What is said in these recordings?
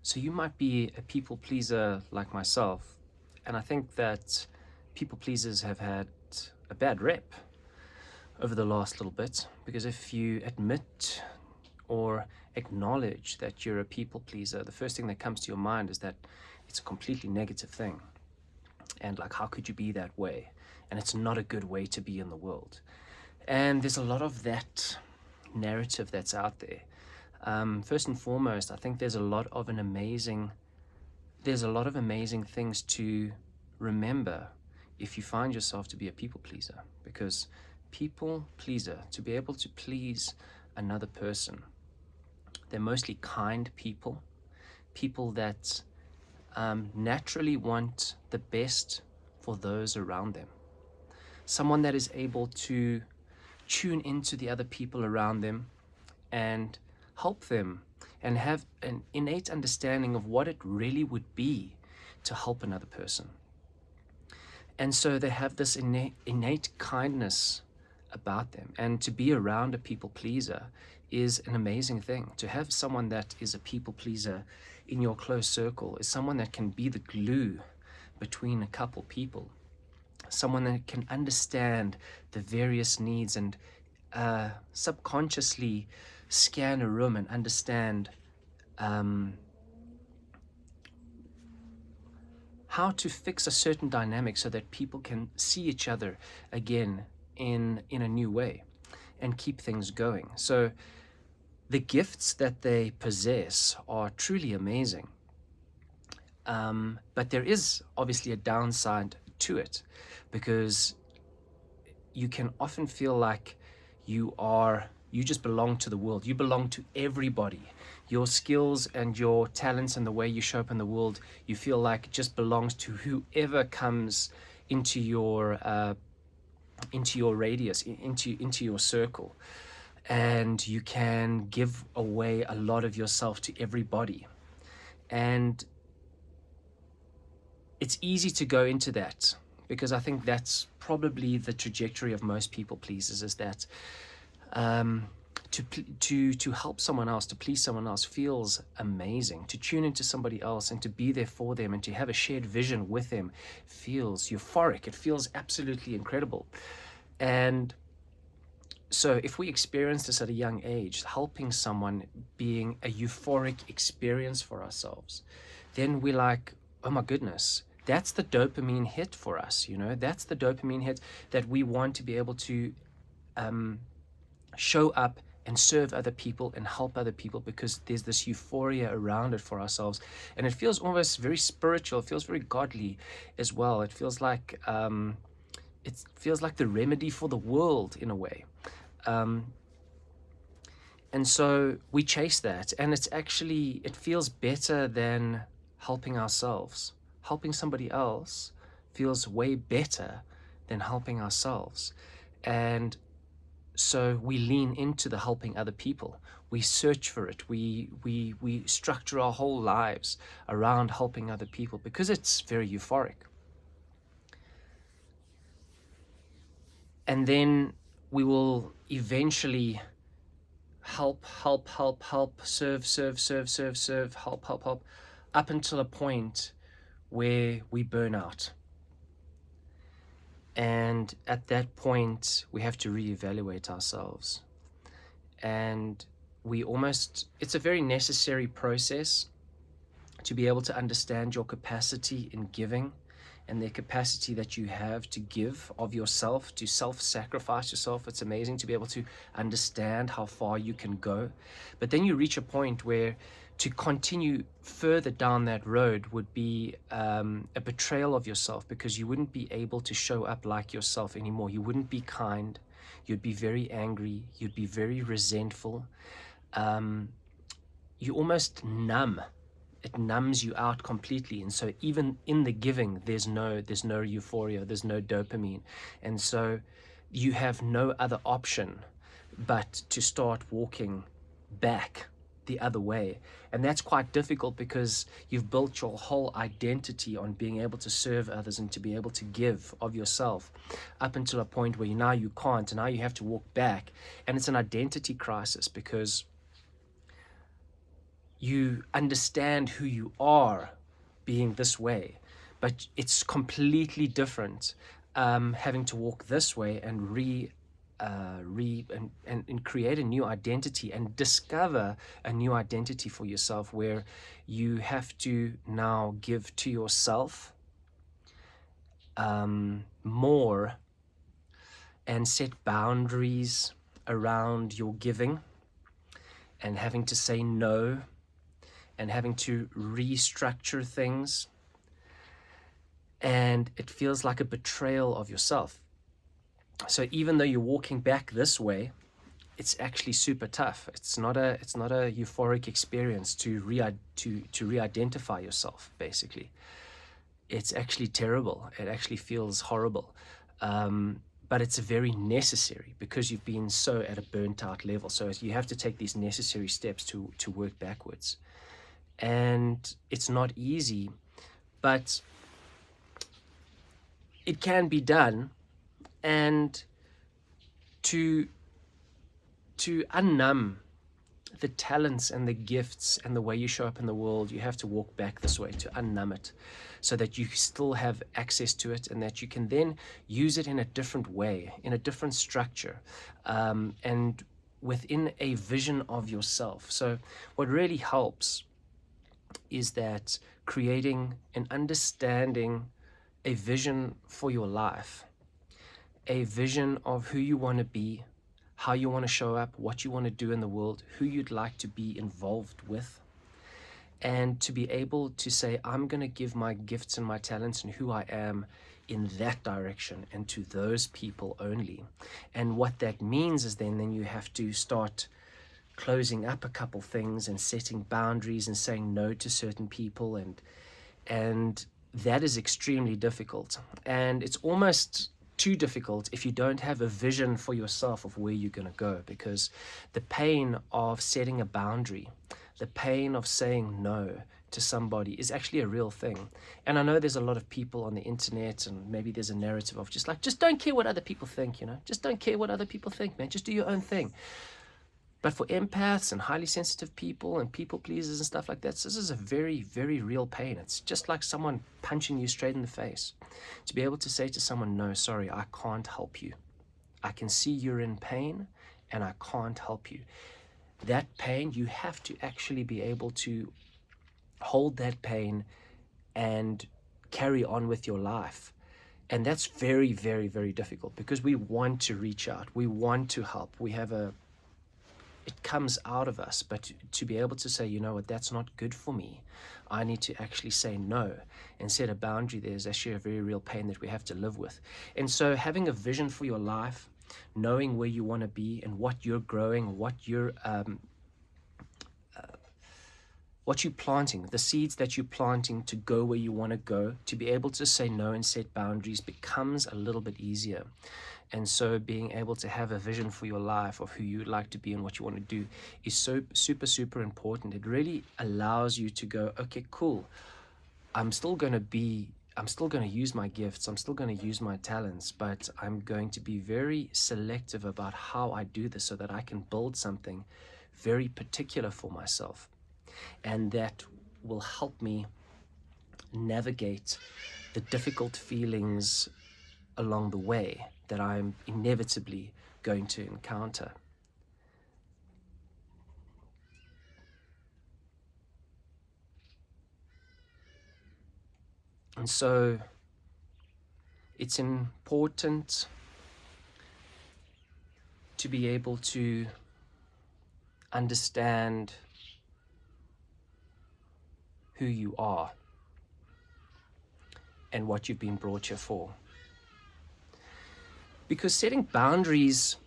So you might be a people pleaser like myself, and I think that people pleasers have had a bad rep over the last little bit, because if you admit or acknowledge that you're a people pleaser, the first thing that comes to your mind is that it's a completely negative thing. And like, how could you be that way? And it's not a good way to be in the world. And there's a lot of that narrative that's out there. First and foremost, I think there's a lot of amazing things to remember if you find yourself to be a people pleaser, because people pleaser, to be able to please another person, they're mostly kind people, people that naturally want the best for those around them. Someone that is able to tune into the other people around them and help them and have an innate understanding of what it really would be to help another person. And so they have this innate kindness about them. And to be around a people pleaser is an amazing thing. To have someone that is a people pleaser in your close circle is someone that can be the glue between a couple people, someone that can understand the various needs and subconsciously scan a room and understand how to fix a certain dynamic so that people can see each other again in a new way and keep things going. So the gifts that they possess are truly amazing. But there is obviously a downside to it, because you can often feel like you just belong to the world. You belong to everybody. Your skills and your talents and the way you show up in the world, you feel like it just belongs to whoever comes into your radius, into your circle. And you can give away a lot of yourself to everybody. And it's easy to go into that, because I think that's probably the trajectory of most people pleasers, is that to help someone else, to please someone else feels amazing. To tune into somebody else and to be there for them and to have a shared vision with them feels euphoric. It feels absolutely incredible. And so if we experience this at a young age, helping someone being a euphoric experience for ourselves, then we're like, oh my goodness, that's the dopamine hit for us, that's the dopamine hit that we want to be able to show up and serve other people and help other people, because there's this euphoria around it for ourselves. And it feels almost very spiritual. It feels very godly as well. It feels like the remedy for the world in a way. And so we chase that, and it feels better than helping ourselves. Helping somebody else feels way better than helping ourselves. And so we lean into the helping other people. We search for it. We structure our whole lives around helping other people because it's very euphoric. And then we will eventually help, serve, help, up until a point where we burn out. And at that point, we have to reevaluate ourselves. And it's a very necessary process to be able to understand your capacity in giving and the capacity that you have to give of yourself, to self-sacrifice yourself. It's amazing to be able to understand how far you can go. But then you reach a point where to continue further down that road would be a betrayal of yourself, because you wouldn't be able to show up like yourself anymore. You wouldn't be kind. You'd be very angry. You'd be very resentful. You almost numb. It numbs you out completely. And so even in the giving, there's no euphoria, there's no dopamine. And so you have no other option but to start walking back the other way. And that's quite difficult, because you've built your whole identity on being able to serve others and to be able to give of yourself, up until a point where now you can't, and now you have to walk back. And it's an identity crisis, because you understand who you are being this way, but it's completely different having to walk this way and and create a new identity and discover a new identity for yourself, where you have to now give to yourself more and set boundaries around your giving, and having to say no, and having to restructure things. And it feels like a betrayal of yourself. So even though you're walking back this way, it's actually super tough. It's not a euphoric experience to re-identify yourself, basically. It's actually terrible. It actually feels horrible. But it's very necessary, because you've been so at a burnt out level. So you have to take these necessary steps to work backwards. And it's not easy, but it can be done. And to unnumb the talents and the gifts and the way you show up in the world, you have to walk back this way, to unnumb it, so that you still have access to it, and that you can then use it in a different way, in a different structure, and within a vision of yourself. So what really helps is that creating and understanding a vision for your life, a vision of who you want to be, how you want to show up, what you want to do in the world, who you'd like to be involved with, and to be able to say, I'm going to give my gifts and my talents and who I am in that direction, and to those people only. And what that means is then you have to start closing up a couple things and setting boundaries and saying no to certain people, and that is extremely difficult. And it's almost too difficult if you don't have a vision for yourself of where you're going to go, because the pain of setting a boundary, the pain of saying no to somebody is actually a real thing. And I know there's a lot of people on the internet, and maybe there's a narrative of just don't care what other people think, just don't care what other people think, man, just do your own thing. But for empaths and highly sensitive people and people pleasers and stuff like that, this is a very, very real pain. It's just like someone punching you straight in the face. To be able to say to someone, no, sorry, I can't help you. I can see you're in pain and I can't help you. That pain, you have to actually be able to hold that pain and carry on with your life. And that's very, very, very difficult, because we want to reach out. We want to help. It comes out of us, but to be able to say, you know what, that's not good for me. I need to actually say no and set a boundary there is actually a very real pain that we have to live with. And so having a vision for your life, knowing where you want to be and what you're growing, what you're planting, the seeds that you're planting to go where you want to go, to be able to say no and set boundaries becomes a little bit easier. And so being able to have a vision for your life of who you'd like to be and what you want to do is so super, super important. It really allows you to go, okay, cool. I'm still going to use my gifts. I'm still going to use my talents, but I'm going to be very selective about how I do this, so that I can build something very particular for myself. And that will help me navigate the difficult feelings along the way that I'm inevitably going to encounter. And so it's important to be able to understand who you are and what you've been brought here for. Because setting boundaries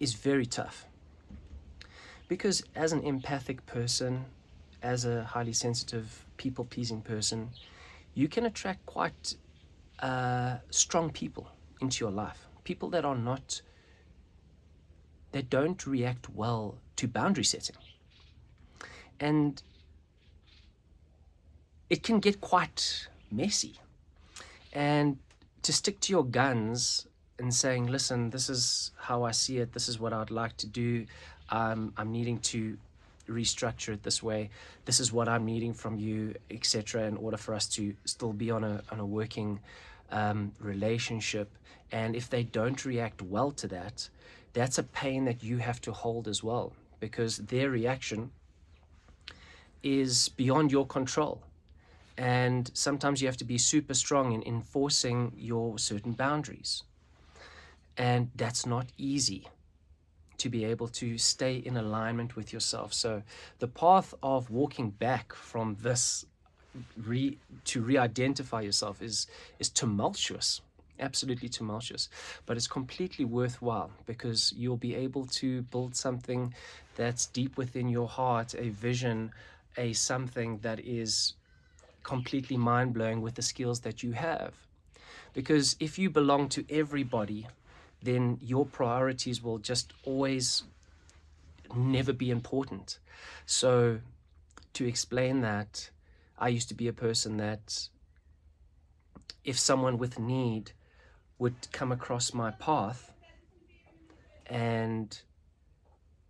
is very tough. Because as an empathic person, as a highly sensitive, people-pleasing person, you can attract quite strong people into your life. People that don't react well to boundary setting. And it can get quite messy. And to stick to your guns and saying, listen, this is how I see it, this is what I'd like to do, I'm needing to restructure it this way. This is what I'm needing from you, etc., in order for us to still be on a working relationship. And if they don't react well to that, that's a pain that you have to hold as well, because their reaction is beyond your control. And sometimes you have to be super strong in enforcing your certain boundaries. And that's not easy, to be able to stay in alignment with yourself. So the path of walking back from this to re-identify yourself is tumultuous, absolutely tumultuous, but it's completely worthwhile, because you'll be able to build something that's deep within your heart, a vision, a something that is completely mind-blowing with the skills that you have. Because if you belong to everybody, then your priorities will just always never be important. So to explain that, I used to be a person that if someone with need would come across my path, and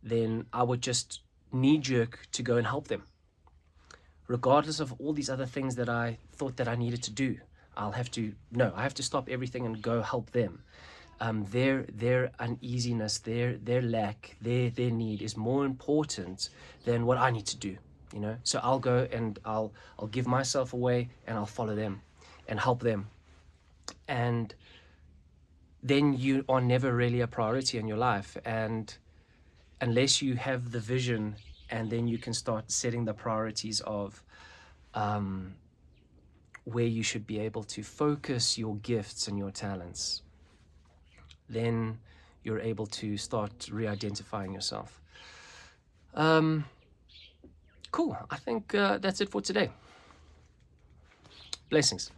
then I would just knee-jerk to go and help them, regardless of all these other things that I thought that I needed to do. I have to stop everything and go help them. Their uneasiness, their lack, their need is more important than what I need to do, So I'll go and I'll give myself away, and I'll follow them and help them. And then you are never really a priority in your life, and unless you have the vision, and then you can start setting the priorities of where you should be able to focus your gifts and your talents, then you're able to start re-identifying yourself. Cool. I think that's it for today. Blessings.